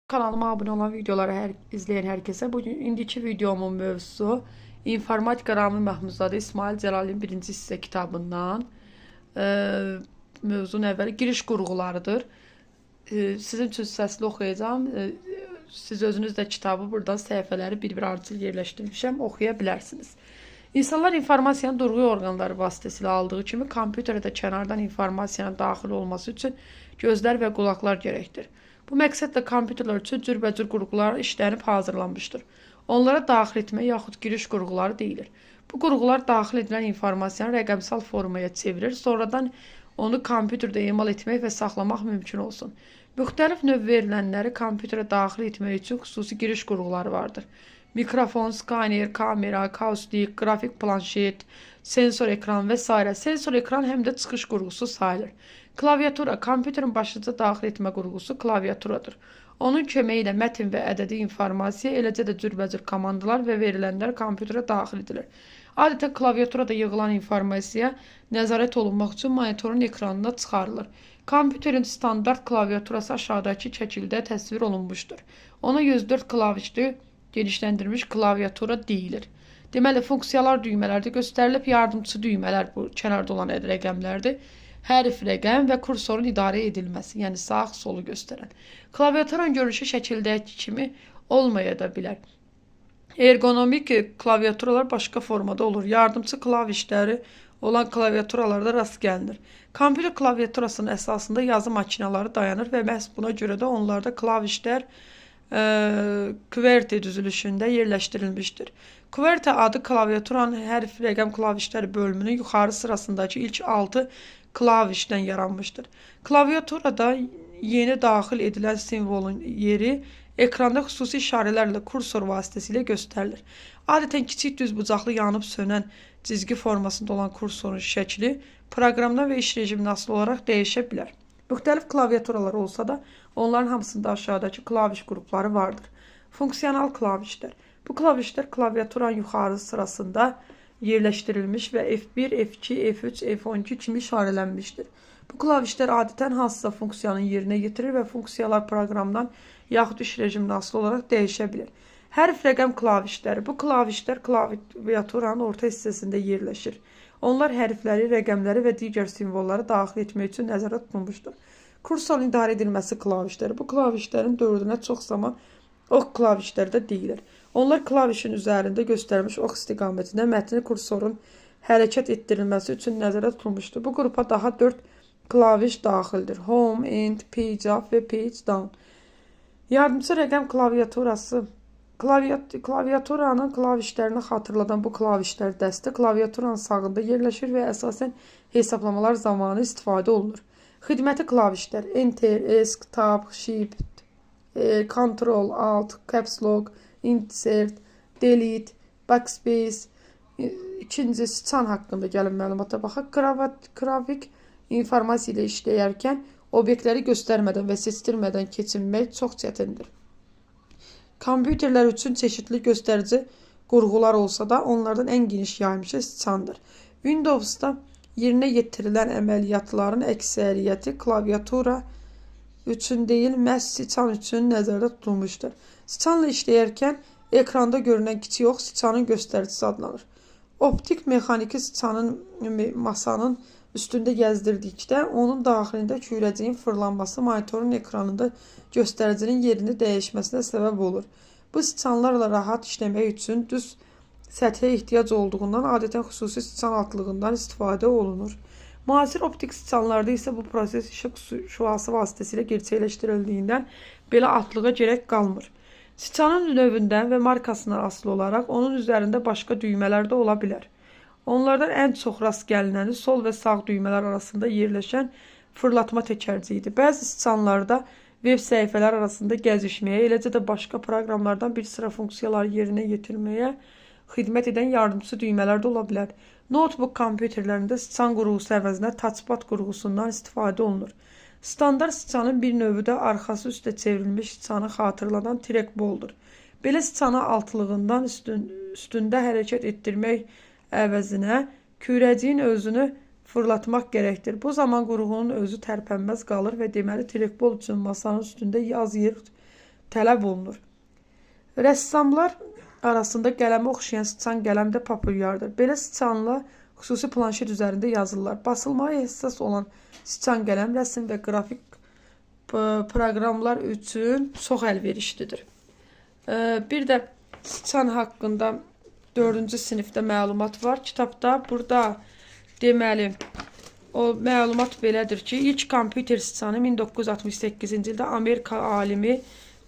Kanalıma abone olan videoları izleyen herkese. Bugün indiki videomun mövzusu İnformatika Rami Mahmudzadə İsmail Cəlalin birinci hissə kitabından mövzunun əvvəli giriş qurğularıdır. Sizin üçün səsli oxuyacağım. Siz özünüz də kitabı buradan səhifələri bir-bir ardıcıl yerləşdirmişəm, oxuya bilərsiniz. İnsanlar informasiyanın durğu orqanları vasitəsilə aldığı kimi kompüterə də kənardan informasiyanın daxil olması üçün gözlər və qulaqlar gərəkdir. Bu məqsədlə kompüterlər üçün cürbəcür qurğular işlənib hazırlanmışdır. Onlara daxil etmə yaxud giriş qurğuları deyilir. Bu qurğular daxil edilən informasiyanı rəqəmsal formaya çevirir, sonradan onu kompüterdə emal etmək və saxlamaq mümkün olsun. Müxtəlif növ verilənləri kompüterə daxil etmək üçün xüsusi giriş qurğuları vardır. Mikrofon, skaner, kamera, kaustik, qrafik planşet, sensor ekran və s. Sensor ekran həm də çıxış qurğusu sayılır. Klaviatura, kompüterin başlıca daxil etmə qurğusu klaviaturadır. Onun köməyi ilə mətin və ədədi informasiya, eləcə də cürbəcür komandalar və verilənlər kompüterə daxil edilir. Adətən klaviaturada yığılan informasiya nəzarət olunmaq üçün monitorun ekranına çıxarılır. Kompüterin standart klaviaturası aşağıdakı şəkildə təsvir olunmuşdur. Ona 104 klavişli genişləndirilmiş klaviatura deyilir. Deməli, funksiyalar düymələrdə göstərilib, yardımçı düymələr bu kənarda olan rəqəmlərdir. Hərf, rəqəm və kursorun idarə edilməsi, yəni sağ, solu göstərən. Klaviaturanın görünüşü şəkildəki kimi olmaya da bilər. Ergonomik klaviaturalar başqa formada olur. Yardımçı klavişləri olan klaviaturalarda rast gəlinir. Kompüter klaviaturasının əsasında yazı maşınları dayanır və məhz buna görə də onlarda klavişlər QWERTY düzülüşündə yerləşdirilmişdir. QWERTY adı klaviaturanın hərf, rəqəm klavişləri bölümünün yuxarı sırasındakı ilk 6 klavişdən yaranmışdır. Klaviaturada yeni daxil edilən simvolun yeri ekranda xüsusi işarələrlə kursor vasitəsilə göstərilir. Adətən kiçik düzbucaqlı yanıb sönən cizgi formasında olan kursorun şəkli proqramdan və iş rejiminə asılı olaraq dəyişə bilər. Müxtəlif klaviaturalar olsa da onların hamısında aşağıdakı klaviş qrupları vardır. Funksional klavişlər. Bu klavişlər klaviaturanın yuxarı sırasında yerləşdirilmiş və F1, F2, F3, F12 kimi işarələnmişdir. Bu klavişlər adətən hansısa funksiyanın yerinə yetirir və funksiyalar proqramdan yaxud iş rejiminə asılı olaraq dəyişə bilir. Hərf, rəqəm klavişləri. Bu klavişlər klaviaturanın orta hissəsində yerləşir. Onlar hərfləri, rəqəmləri və digər simvolları daxil etmək üçün nəzərdə tutulmuşdur. Kursorun idarə edilməsi klavişləri. Bu klavişlərin dördünə çox zaman ox klavişləri də deyilir. Onlar klavişin üzərində göstərilmiş ox istiqamətində mətni kursorun hərəkət etdirilməsi üçün nəzərdə tutulmuşdur. Bu qrupa daha 4 klaviş daxildir. Home, End, Page Up və Page Down. Yardımçı rəqəm klaviaturası. Klaviaturanın klavişlərini xatırladan bu klavişlər dəstə klaviaturanın sağında yerləşir və əsasən hesablamalar zamanı istifadə olunur. Xidməti klavişlər Enter, Esc, Tab, Shift, Ctrl, Alt, Caps Lock, Insert, Delete, Backspace. İkinci sıçan haqqında gəlin məlumata baxaq. Qrafik informasiya ilə işləyərkən obyektləri göstərmədən və seçdirmədən keçinmək çox çətindir. Kompüterlər üçün çeşitli göstərici qurğular olsa da onlardan ən geniş yayılmışı sıçandır. Windows'da yerinə yetirilən əməliyyatların əksəriyyəti klaviatura üçün deyil, məhz sıçan üçün nəzərdə tutulmuşdur. Sıçanla işləyərkən ekranda görünən kiçik ox sıçanın göstəricisi adlanır. Optik mexaniki sıçanın masanın üstündə gəzdirdikdə onun daxilində kürəciyin fırlanması monitorun ekranında göstəricinin yerini dəyişməsinə səbəb olur. Bu sıçanlarla rahat işləmək üçün düz səthə ehtiyac olduğundan adətən xüsusi sıçan altlığından istifadə olunur. Müasir optik sıçanlarda isə bu proses işıq şüası vasitəsilə gerçəkləşdirildiyindən belə altlığa gərək qalmır. Sıçanın növündən və markasından asılı olaraq onun üzərində başqa düymələr də ola bilər. Onlardan ən çox rast gəlinəni sol və sağ düymələr arasında yerləşən fırlatma təkərciyidir. Bəzi sıçanlarda veb səhifələr arasında gəzişməyə, eləcə də başqa proqramlardan bir sıra funksiyaları yerinə yetirməyə xidmət edən yardımçı düymələr də ola bilər. Notebook kompüterlərində sıçan qurğusu əvəzinə touchpad qurğusundan istifadə olunur. Standart sıçanın bir növü də arxası üstə çevrilmiş sıçanı xatırladan trackball'dur. Belə sıçanı altlığından üstündə hərəkət etdirmək əvəzinə kürəciyin özünü fırlatmaq gərəkdir. Bu zaman qurğunun özü tərpənməz qalır və deməli trackball üçün masanın üstündə az yer tələb olunur. Rəssamlar arasında qələmə oxşayan sıçan qələm də populyardır. Belə sıçanlar xüsusi planşet üzərində yazırlar. Basılmaya həssas olan sıçan qələm rəsm və qrafik proqramlar üçün çox əlverişlidir. Bir də sıçan haqqında 4-cü sinifdə məlumat var. Kitabda burada deməli o məlumat belədir ki, ilk kompüter sıçanı 1968-ci ildə Amerika alimi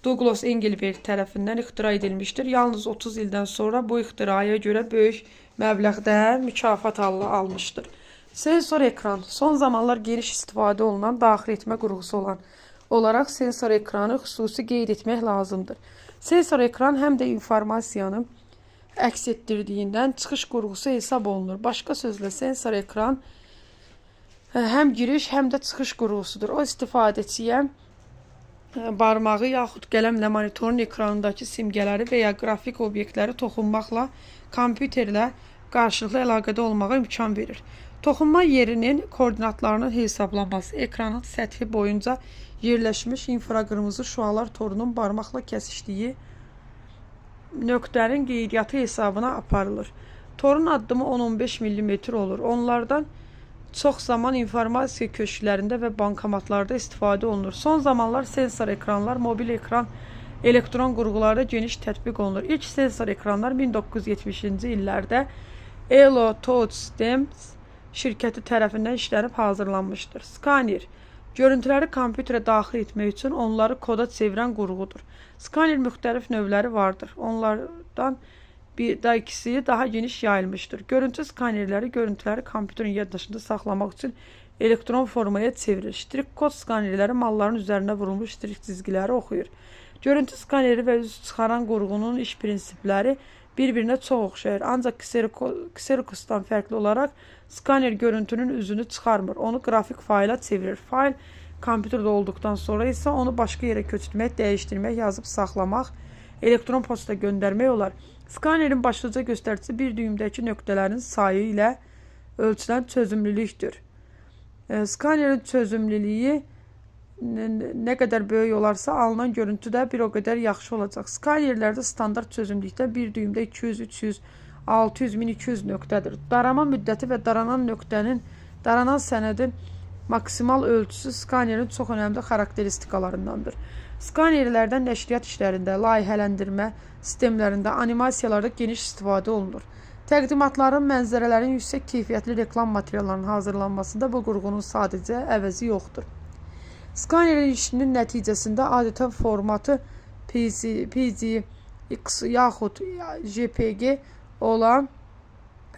Douglas Engelberg tərəfindən ixtira edilmişdir. Yalnız 30 ildən sonra bu ixtiraya görə böyük məbləğdə mükafat almışdır. Sensor ekran son zamanlar geniş istifadə olunan daxil etmə qurğusu olaraq sensor ekranı xüsusi qeyd etmək lazımdır. Sensor ekran həm də informasiyanı əks etdirdiyindən çıxış qurğusu hesab olunur. Başqa sözlə sensor ekran həm giriş, həm də çıxış qurğusudur. O istifadəçiyə barmağı yaxud qələmlə monitorun ekranındakı simgələri və ya qrafik obyektləri toxunmaqla kompüterlə qarşılıqlı əlaqədə olmağa imkan verir. Toxunma yerinin koordinatlarının hesablanması ekranın səthi boyunca yerləşmiş infraqırmızı şüalar torunun barmaqla kəsişdiyi nöqtənin qeydiyyatı hesabına aparılır. Torun addımı 10-15 mm olur. Onlardan çox zaman informasiya köşklərində və bankomatlarda istifadə olunur. Son zamanlar sensor ekranlar, mobil ekran, elektron qurğularda geniş tətbiq olunur. İlk sensor ekranlar 1970-ci illərdə Elo Touch Systems şirkəti tərəfindən işlənib hazırlanmışdır. Skaner görüntüləri kompüterə daxil etmək üçün onları koda çevirən qurğudur. Skaner müxtəlif növləri vardır. Onlardan ikisi daha geniş yayılmışdır. Görüntü skanerləri görüntüləri kompüterin yaddaşında saxlamaq üçün elektron formaya çevirir. Ştrik kod skanerləri malların üzərinə vurulmuş ştrik çizgiləri oxuyur. Görüntü skaneri və üz çıxaran qurğunun iş prinsipləri bir-birinə çox oxşayır. Ancaq Xeroxdan fərqli olaraq skaner görüntünün üzünü çıxarmır. Onu qrafik fayla çevirir. Fayl kompüterdə olduqdan sonra isə onu başqa yerə köçürmək, dəyişdirmək, yazıb saxlamaq, elektron posta göndərmək olar. Skanerin başlıca göstəricisi bir düymdəki nöqtələrin sayı ilə ölçülən çözümlülükdür. Skanerin çözümlülüyü nə qədər böyük olarsa, alınan görüntü də bir o qədər yaxşı olacaq. Skanerlərdə standart çözümlükdə bir düymdə 200, 300, 600, 1200 nöqtədir. Darama müddəti və daranan sənədin maksimal ölçüsü skanerin çox önəmli xarakteristikalarındandır. Skanerlərdən nəşriyyat işlərində, layihələndirmə sistemlərində, animasiyalarda geniş istifadə olunur. Təqdimatların, mənzərələrin yüksək keyfiyyətli reklam materiallarının hazırlanmasında bu qurğunun sadəcə əvəzi yoxdur. Skanerin işinin nəticəsində adətən formatı PGX yaxud JPG olan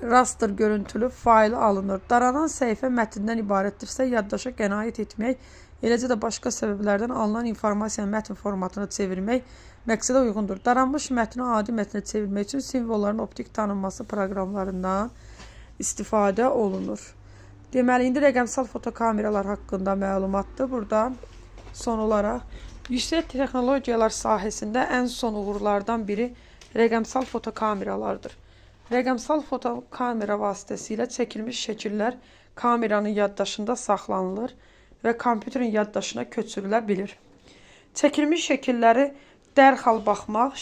raster görüntülü fayl alınır. Daranan səhifə mətndən ibarətdirsə, yaddaşa qənaət etmək, eləcə də başqa səbəblərdən alınan informasiyanın mətn formatına çevirmək məqsədə uyğundur. Daranmış mətni adi mətnə çevirmək üçün simvolların optik tanınması proqramlarından istifadə olunur. Deməli, indi rəqəmsal fotokameralar haqqında məlumatdır. Burada son olaraq yüksək texnologiyalar sahəsində ən son uğurlardan biri rəqəmsal fotokameralardır. Rəqəmsal fotokamera vasitəsilə çəkilmiş şəkillər kameranın yaddaşında saxlanılır və kompüterin yaddaşına köçürülə bilir. Çəkilmiş şəkilləri dərhal baxmaq,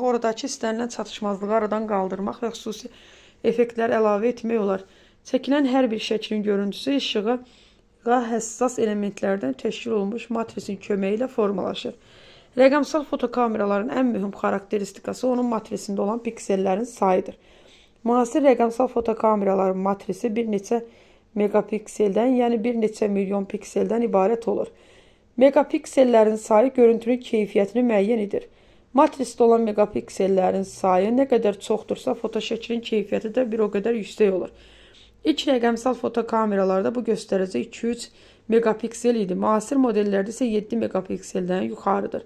oradakı istənilən çatışmazlığı aradan qaldırmaq və xüsusi effektlər əlavə etmək olar. Çəkilən hər bir şəklin görüntüsü işığa həssas elementlərdən təşkil olunmuş matrisin köməyi ilə formalaşır. Rəqəmsal fotokameraların ən mühüm xarakteristikası onun matrisində olan piksellərin sayıdır. Müasir rəqəmsal fotokameraların matrisi bir neçə megapikseldən, yəni bir neçə milyon pikseldən ibarət olur. Megapiksellərin sayı görüntünün keyfiyyətini müəyyən edir. Matrisdə olan megapiksellərin sayı nə qədər çoxdursa, fotoşəklin keyfiyyəti də bir o qədər yüksək olur. İlk rəqəmsal fotokameralarda bu göstərici 2-3 megapiksel idi. Müasir modellərdə isə 7 megapikseldən yuxarıdır.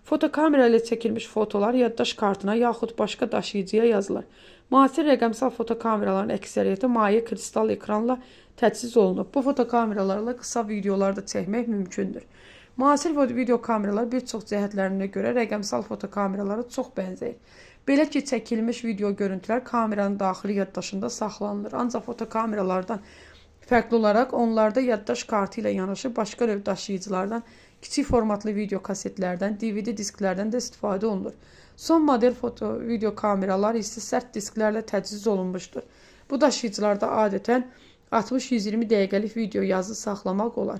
Fotokamera ilə çəkilmiş fotolar yaddaş kartına yaxud başqa daşıyıcıya yazılır. Müasir rəqəmsal fotokameraların əksəriyyəti maye kristal ekranla təchiz olunub. Bu fotokameralarla qısa videolar da çəkmək mümkündür. Müasir video kameralar bir çox cəhətlərinə görə rəqəmsal fotokameralara çox bənzəyir. Belə ki, çəkilmiş video görüntülər kameranın daxili yaddaşında saxlanılır. Ancaq fotokameralardan fərqli olaraq onlarda yaddaş kartı ilə yanaşı başqa növ daşıyıcılardan Kiçik formatlı video kasetlərdən, DVD disklərdən də istifadə olunur. Son model foto video kameralar isə sərt disklərlə təchiz olunmuşdur. Bu daşıyıcılarda adətən 60-120 dəqiqəlik video yazı saxlamaq olar.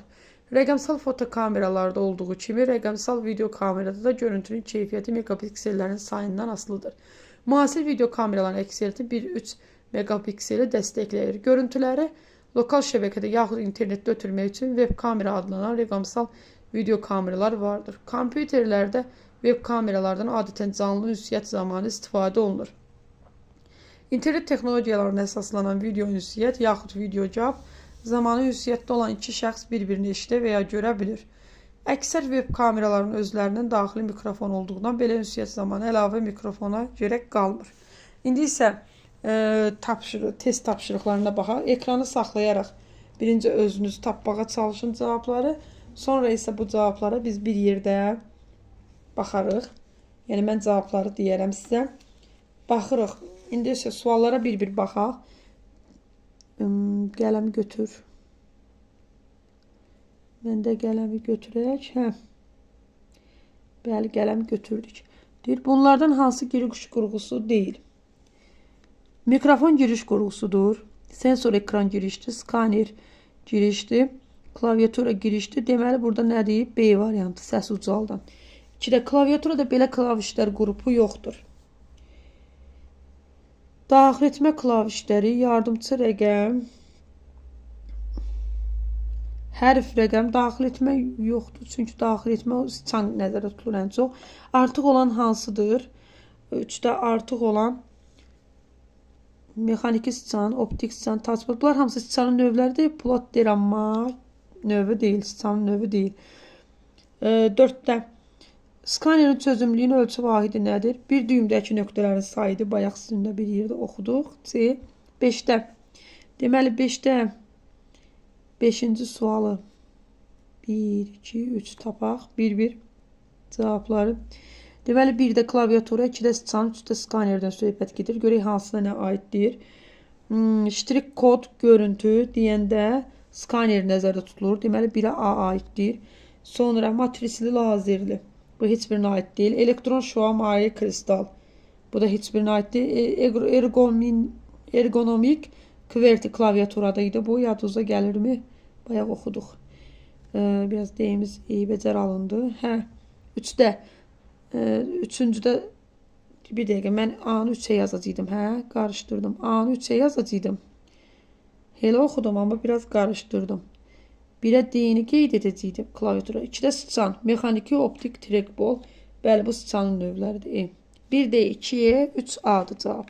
Rəqəmsal foto kameralarda olduğu kimi, rəqəmsal video kamerada da görüntünün keyfiyyəti megapiksellərin sayından asılıdır. Müasir video kameraların əksəriyyəti 1-3 megapikseli dəstəkləyir. Görüntüləri lokal şəbəkədə yaxud internetdə ötürmək üçün web kamera adlanan rəqəmsal video kameralar vardır. Kompüterlərdə web kameralardan adətən canlı ünsiyyət zamanı istifadə olunur. İnternet texnologiyalarına əsaslanan video ünsiyyət yaxud videocab zamanı ünsiyyətdə olan iki şəxs bir-birini eşidə və ya görə bilir. Əksər web kameraların özlərindən daxili mikrofon olduğundan belə ünsiyyət zamanı əlavə mikrofona gərək qalmır. İndi isə test tapşırıqlarına baxaq. Ekranı saxlayaraq birinci özünüz tapmağa çalışın cavabları. Sonra isə bu cavablara biz bir yerdə baxarıq. Yəni mən cavabları deyərəm sizə. Baxırıq. İndi isə suallara bir-bir baxaq. Qələmi götür. Mən də qələmi götürək. Bəli, qələmi götürdük. Deyir, bunlardan hansı giriş qurğusu deyil? Mikrofon giriş qurğusudur. Sensor ekran girişdir. Skaner girişdir. Klaviatura girişdir. Deməli, burada nə deyib? B variantı, səs ucaldan. 2-də klaviaturada belə klavişlər qrupu yoxdur. Daxil etmə klavişləri, yardımçı rəqəm, hərf rəqəm, daxil etmə yoxdur. Çünki daxil etmə sıçan nəzərdə tutulur ən çox. Artıq olan hansıdır? 3-də artıq olan mexaniki sıçan, optik sıçan, touchpad. Bunlar hamısı sıçanın növləridir. Plot deramma növü deyil, sıçanın növü deyil. 4-də skanerin çözümlüyün ölçü vahidi nədir? Bir düymdəki nöqtələrin sayıdır. Bayaq sizinlə bir yerdə oxuduq. C. 5-də. Deməli 5-də 5-ci sualı 1, 2, 3 tapaq. 1-1 cavabları. Deməli 1-də klaviatura, 2-də sıçan, 3-də skanerdən söhbət gedir. Görək hansına nə aiddir. Ştrik kod görüntü deyəndə skaner nəzərdə tutulur. Deməli 1-ə A aiddir. Sonra matrisli lazerli. Bu heç birinə aid deyil. Elektron şua maye kristal. Bu da heç birinə aid deyil. Ergonomik QWERTY klaviaturada idi. Bu yadınıza gəlirmi? Bayaq oxuduq. Biraz deyimiz eybəcər alındı. 3-də. Üçüncüdə bir dəqiqə. Mən A-nı 3-ə yazacaqdım. Qarışdırdım. A-nı 3-ə yazacaqdım. Elə oxudum, amma biraz qarışdırdım. 1-ə D-ni qeyd edəcəkdim klaviatura. 2-də sıçan, mexaniki optik trackball. Bəli, bu sıçanın növləridir. 1-də 2-yə 3A-dır cavab.